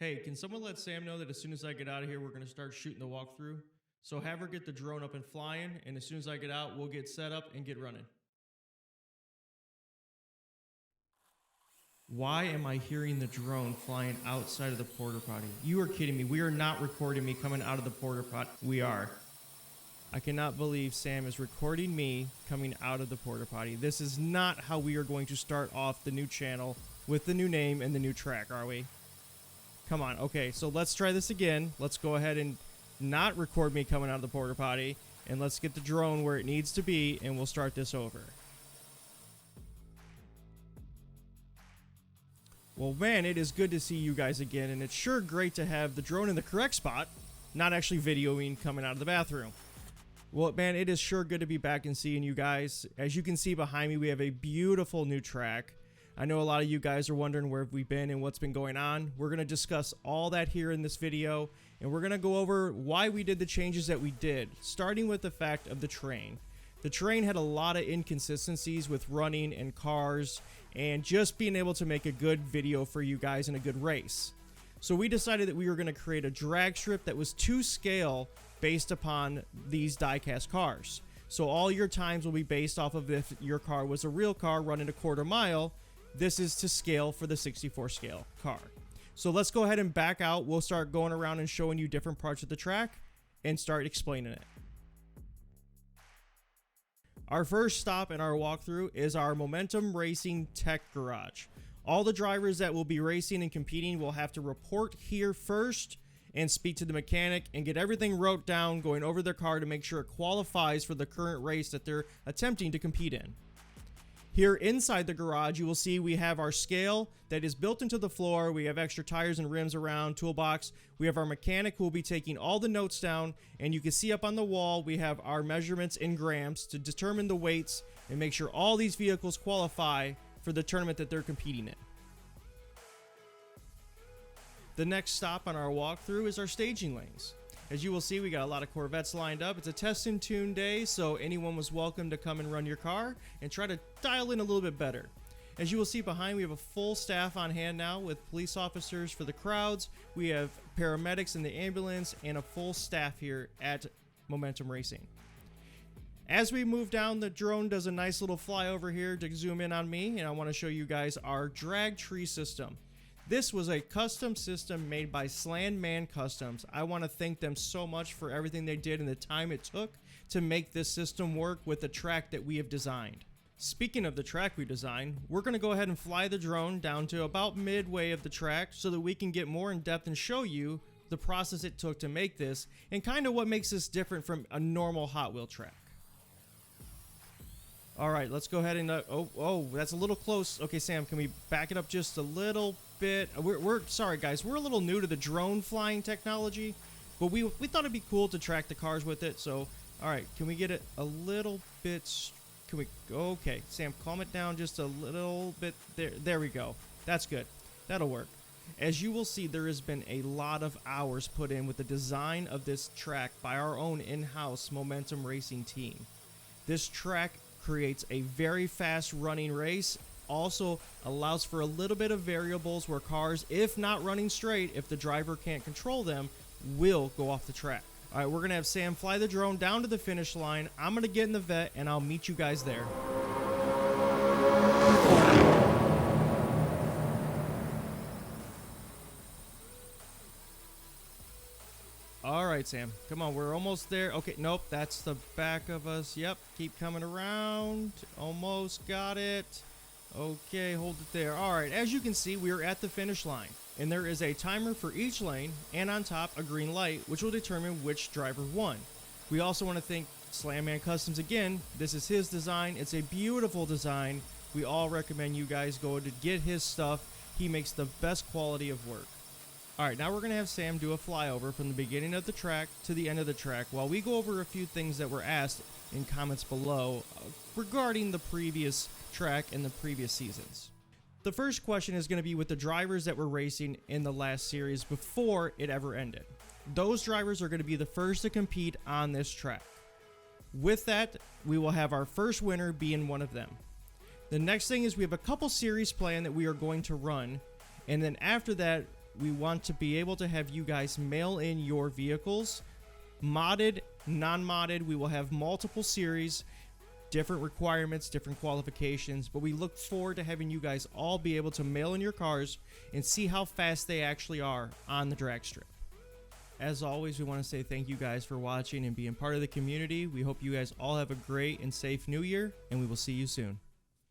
Hey, can someone let Sam know that as soon as I get out of here, we're going to start shooting the walkthrough? So have her get the drone up and flying, and as soon as I get out, we'll get set up and get running. Why am I hearing the drone flying outside of the porta potty? You are kidding me. We are not recording me coming out of the porta potty. We are. I cannot believe Sam is recording me coming out of the porta potty. This is not how we are going to start off the new channel with the new name and the new track, are we? Come on. Okay, so let's try this again. Let's go ahead and not record me coming out of the porta potty, and let's get the drone where it needs to be, and we'll start this over. Well, man, it is good to see you guys again, and it's sure great to have the drone in the correct spot, not actually videoing coming out of the bathroom. Well, man, it is sure good to be back and seeing you guys. As you can see behind me, we have a beautiful new track. I know a lot of you guys are wondering where we've been and what's been going on. We're going to discuss all that here in this video, and we're going to go over why we did the changes that we did, starting with the fact of the terrain. The terrain had a lot of inconsistencies with running and cars and just being able to make a good video for you guys in a good race. So we decided that we were going to create a drag strip that was to scale based upon these diecast cars. So all your times will be based off of if your car was a real car running a quarter mile. This is to scale for the 64 scale car. So let's go ahead and back out. We'll start going around and showing you different parts of the track and start explaining it. Our first stop in our walkthrough is our Momentum Racing Tech Garage. All the drivers that will be racing and competing will have to report here first and speak to the mechanic and get everything wrote down, going over their car to make sure it qualifies for the current race that they're attempting to compete in. Here inside the garage, you will see we have our scale that is built into the floor. We have extra tires and rims around, toolbox. We have our mechanic who will be taking all the notes down, and you can see up on the wall we have our measurements in grams to determine the weights and make sure all these vehicles qualify for the tournament that they're competing in. The next stop on our walkthrough is our staging lanes. As you will see, we got a lot of Corvettes lined up. It's a test and tune day, so anyone was welcome to come and run your car and try to dial in a little bit better. As you will see behind, we have a full staff on hand now with police officers for the crowds. We have paramedics in the ambulance and a full staff here at Momentum Racing. As we move down, the drone does a nice little flyover here to zoom in on me, and I want to show you guys our drag tree system. This was a custom system made by Slandman Customs. I want to thank them so much for everything they did and the time it took to make this system work with the track that we have designed. Speaking of the track we designed, we're going to go ahead and fly the drone down to about midway of the track so that we can get more in depth and show you the process it took to make this and kind of what makes this different from a normal Hot Wheel track. All right, let's go ahead and that's a little close. Okay, Sam, can we back it up just a little bit? We're sorry, guys. We're a little new to the drone flying technology, but we thought it'd be cool to track the cars with it. So, all right, can we get it a little bit? Can we? Okay, Sam, calm it down just a little bit. There we go. That's good. That'll work. As you will see, there has been a lot of hours put in with the design of this track by our own in-house Momentum Racing team. This track creates a very fast running race, also allows for a little bit of variables where cars, if not running straight, if the driver can't control them, will go off the track. All right, we're gonna have Sam fly the drone down to the finish line. I'm gonna get in the vet and I'll meet you guys there. All right, Sam, come on, we're almost there. Okay, nope, that's the back of us. Yep, keep coming around. Almost got it. Okay, hold it there. All right, as you can see, we are at the finish line, and there is a timer for each lane, and on top, a green light, which will determine which driver won. We also want to thank Slandman Customs again. This is his design. It's a beautiful design. We all recommend you guys go to get his stuff. He makes the best quality of work. Alright, now we're going to have Sam do a flyover from the beginning of the track to the end of the track while we go over a few things that were asked in comments below regarding the previous track and the previous seasons. The first question is going to be with the drivers that were racing in the last series before it ever ended. Those drivers are going to be the first to compete on this track. With that, we will have our first winner being one of them. The next thing is we have a couple series planned that we are going to run, and then after that, we want to be able to have you guys mail in your vehicles, modded, non-modded. We will have multiple series, different requirements, different qualifications, but we look forward to having you guys all be able to mail in your cars and see how fast they actually are on the drag strip. As always, we want to say thank you guys for watching and being part of the community. We hope you guys all have a great and safe new year, and we will see you soon.